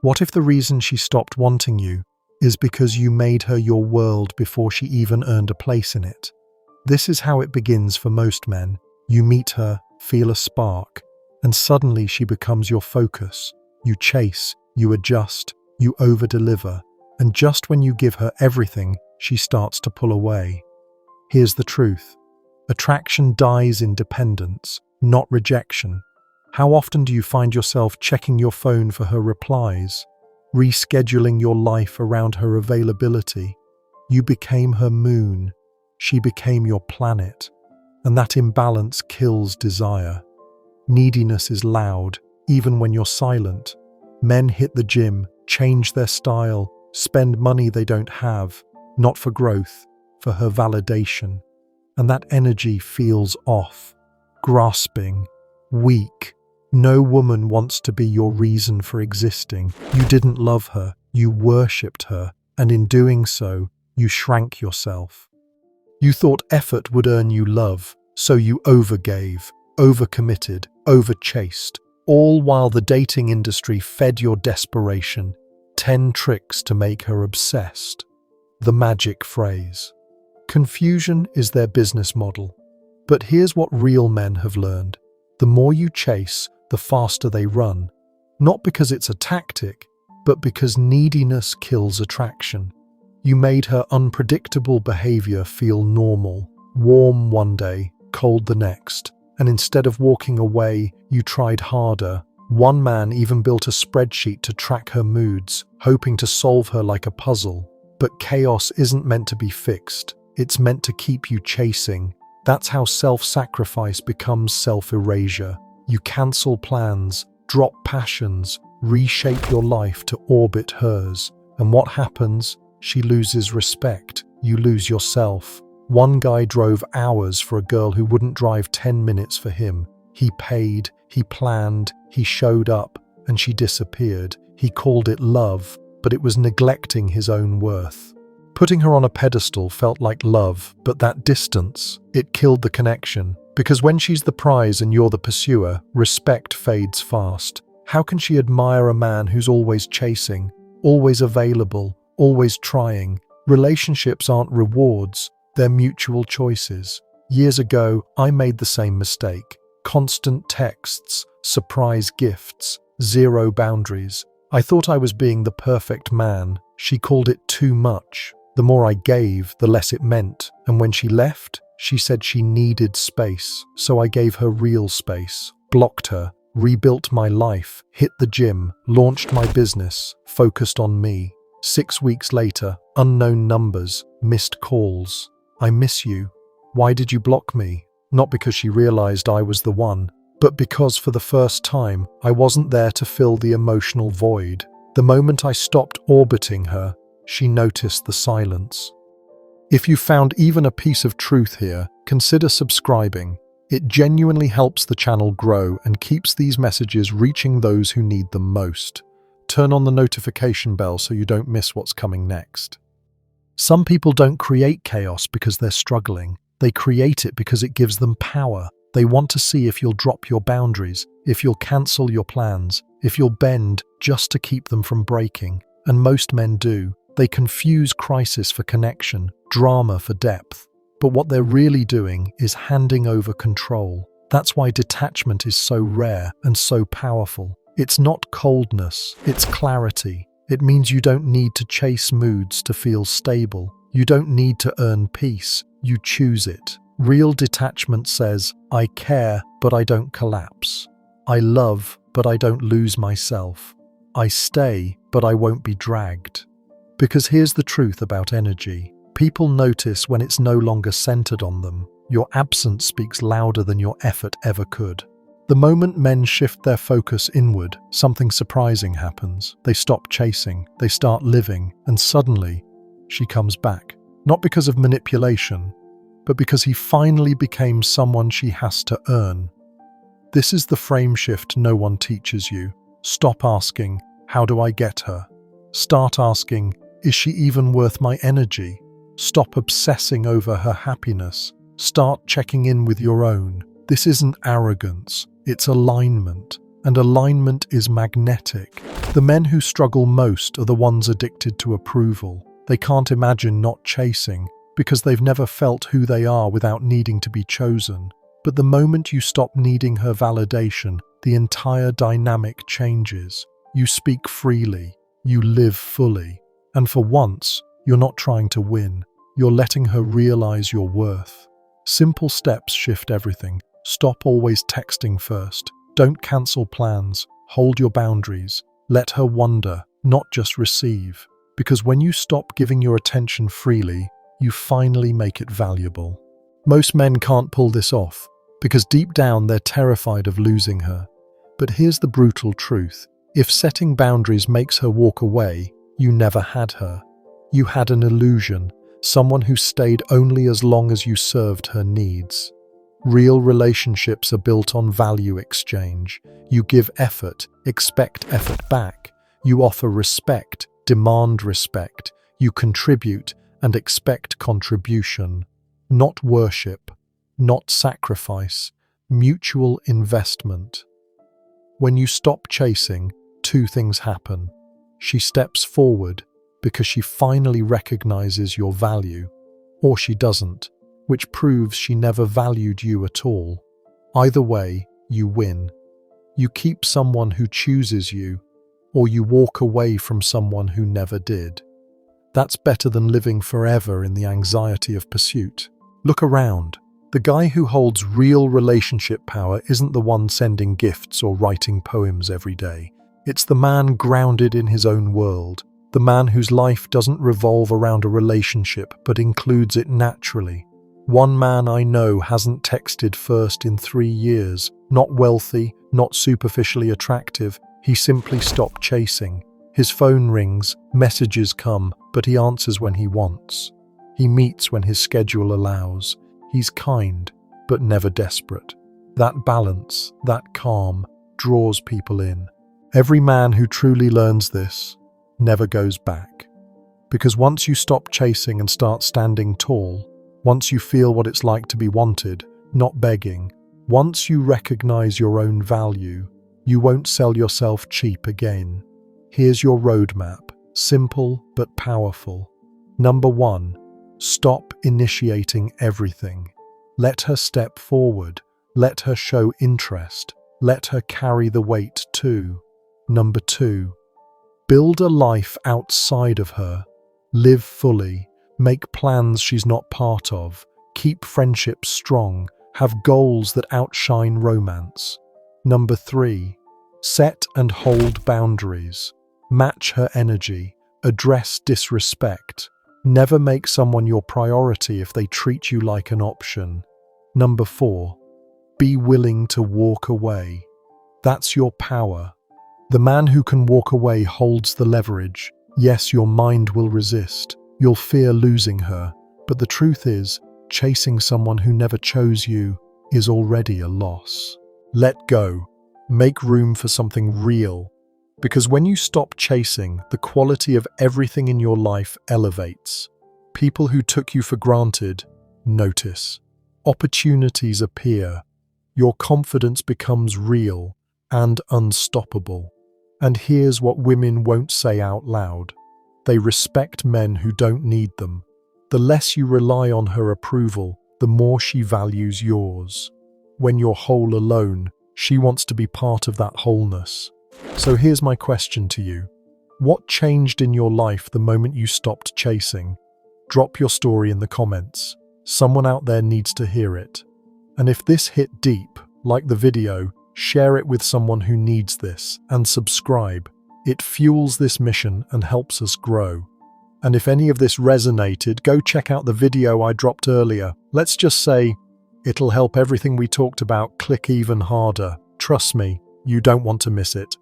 What if the reason she stopped wanting you is because you made her your world before she even earned a place in it? This is how it begins for most men. You meet her, feel a spark, and suddenly she becomes your focus. You chase, you adjust, you over-deliver, and just when you give her everything, she starts to pull away. Here's the truth. Attraction dies in dependence, not rejection. How often do you find yourself checking your phone for her replies, rescheduling your life around her availability? You became her moon, she became your planet, and that imbalance kills desire. Neediness is loud, even when you're silent. Men hit the gym, change their style, spend money they don't have, not for growth, for her validation. And that energy feels off, grasping, weak. No woman wants to be your reason for existing. You didn't love her, you worshipped her, and in doing so, you shrank yourself. You thought effort would earn you love, so you overgave, overcommitted, overchased, all while the dating industry fed your desperation. 10 tricks to make her obsessed. The magic phrase. Confusion is their business model. But here's what real men have learned. The more you chase, the faster they run. Not because it's a tactic, but because neediness kills attraction. You made her unpredictable behavior feel normal. Warm one day, cold the next. And instead of walking away, you tried harder. One man even built a spreadsheet to track her moods, hoping to solve her like a puzzle. But chaos isn't meant to be fixed. It's meant to keep you chasing. That's how self-sacrifice becomes self-erasure. You cancel plans, drop passions, reshape your life to orbit hers. And what happens? She loses respect. You lose yourself. One guy drove hours for a girl who wouldn't drive 10 minutes for him. He paid, he planned, he showed up, and she disappeared. He called it love, but it was neglecting his own worth. Putting her on a pedestal felt like love, but that distance, it killed the connection. Because when she's the prize and you're the pursuer, respect fades fast. How can she admire a man who's always chasing, always available, always trying? Relationships aren't rewards, they're mutual choices. Years ago, I made the same mistake. Constant texts, surprise gifts, zero boundaries. I thought I was being the perfect man. She called it too much. The more I gave, the less it meant. And when she left, she said she needed space. So I gave her real space, blocked her, rebuilt my life, hit the gym, launched my business, focused on me. 6 weeks later, unknown numbers, missed calls. I miss you. Why did you block me? Not because she realized I was the one, but because for the first time, I wasn't there to fill the emotional void. The moment I stopped orbiting her, she noticed the silence. If you found even a piece of truth here, consider subscribing. It genuinely helps the channel grow and keeps these messages reaching those who need them most. Turn on the notification bell so you don't miss what's coming next. Some people don't create chaos because they're struggling. They create it because it gives them power. They want to see if you'll drop your boundaries, if you'll cancel your plans, if you'll bend just to keep them from breaking. And most men do. They confuse crisis for connection, drama for depth. But what they're really doing is handing over control. That's why detachment is so rare and so powerful. It's not coldness, it's clarity. It means you don't need to chase moods to feel stable. You don't need to earn peace. You choose it. Real detachment says, I care, but I don't collapse. I love, but I don't lose myself. I stay, but I won't be dragged. Because here's the truth about energy. People notice when it's no longer centered on them. Your absence speaks louder than your effort ever could. The moment men shift their focus inward, something surprising happens. They stop chasing, they start living, and suddenly, she comes back. Not because of manipulation, but because he finally became someone she has to earn. This is the frame shift no one teaches you. Stop asking, how do I get her? Start asking, is she even worth my energy? Stop obsessing over her happiness. Start checking in with your own. This isn't arrogance, it's alignment. and alignment is magnetic. The men who struggle most are the ones addicted to approval. They can't imagine not chasing because they've never felt who they are without needing to be chosen. But the moment you stop needing her validation, the entire dynamic changes. You speak freely, you live fully, and for once, you're not trying to win. You're letting her realize your worth. Simple steps shift everything. Stop always texting first. Don't cancel plans. Hold your boundaries. Let her wonder, not just receive. Because when you stop giving your attention freely, you finally make it valuable. Most men can't pull this off, because deep down they're terrified of losing her. But here's the brutal truth. If setting boundaries makes her walk away, you never had her. You had an illusion, someone who stayed only as long as you served her needs. Real relationships are built on value exchange. You give effort, expect effort back. You offer respect, demand respect. You contribute and expect contribution. Not worship, not sacrifice, mutual investment. When you stop chasing, two things happen. She steps forward because she finally recognizes your value, or she doesn't, which proves she never valued you at all. Either way, you win. You keep someone who chooses you, or you walk away from someone who never did. That's better than living forever in the anxiety of pursuit. Look around. The guy who holds real relationship power isn't the one sending gifts or writing poems every day. It's the man grounded in his own world, the man whose life doesn't revolve around a relationship but includes it naturally. One man I know hasn't texted first in 3 years, not wealthy, not superficially attractive. He simply stopped chasing. His phone rings, messages come, but he answers when he wants. He meets when his schedule allows. He's kind, but never desperate. That balance, that calm, draws people in. Every man who truly learns this never goes back. Because once you stop chasing and start standing tall, once you feel what it's like to be wanted, not begging, once you recognize your own value, you won't sell yourself cheap again. Here's your roadmap, simple but powerful. Number 1, stop initiating everything. Let her step forward. Let her show interest. Let her carry the weight too. Number 2, build a life outside of her. Live fully. Make plans she's not part of. Keep friendships strong. Have goals that outshine romance. Number 3, set and hold boundaries. Match her energy. Address disrespect. Never make someone your priority if they treat you like an option. Number 4, be willing to walk away. That's your power. The man who can walk away holds the leverage. Yes, your mind will resist. You'll fear losing her. But the truth is, chasing someone who never chose you is already a loss. Let go. Make room for something real. Because when you stop chasing, the quality of everything in your life elevates. People who took you for granted notice. Opportunities appear. Your confidence becomes real and unstoppable. And here's what women won't say out loud. They respect men who don't need them. The less you rely on her approval, the more she values yours. When you're whole alone, she wants to be part of that wholeness. So here's my question to you. What changed in your life the moment you stopped chasing? Drop your story in the comments. Someone out there needs to hear it. And if this hit deep, like the video, share it with someone who needs this, and subscribe. It fuels this mission and helps us grow. And if any of this resonated, go check out the video I dropped earlier. Let's just say, it'll help everything we talked about click even harder. Trust me, you don't want to miss it.